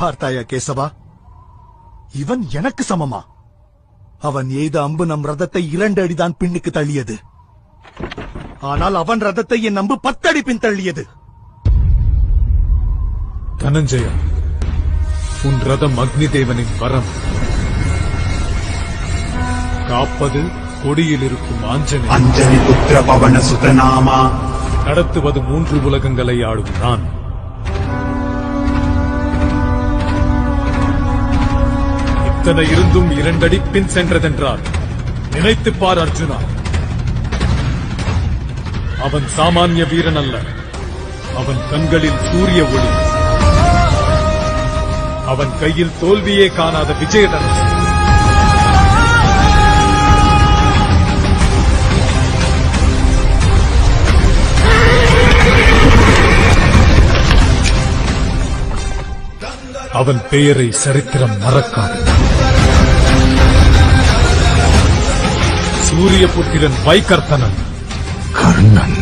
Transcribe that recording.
பார்த்தாயா கேசவா, இவன் எனக்கு சமமா? அவன் எய்த அம்பு நம் ரதத்தை 2 அடிதான் பின்னுக்கு தள்ளியது. ஆனால் அவன் ரதத்தை என் அம்பு 10 அடி பின் தள்ளியது. தனஞ்சயா, உன் ரதம் அக்னி தேவனின் வரம். காப்பது கொடியில் இருக்கும் ஆஞ்சனே. அஞ்சனி புத்திர பவன சுதநாமா. நடத்துவது 3 உலகங்களை ஆளும் நான். இத்தனை இருந்தும் 2 அடி பின் சென்றதென்றால் நினைத்துப் பார் அர்ஜுனா. அவன் சாமானிய வீரன் அல்ல. அவன் கண்களில் சூரிய ஒளி. அவன் கையில் தோல்வியே காணாத விஜயதனுஷ். அவன் பெயரை சரித்திரம் மறக்காது. சூரியபுத்திரன் வைகர்த்தனன். கர்ணன்.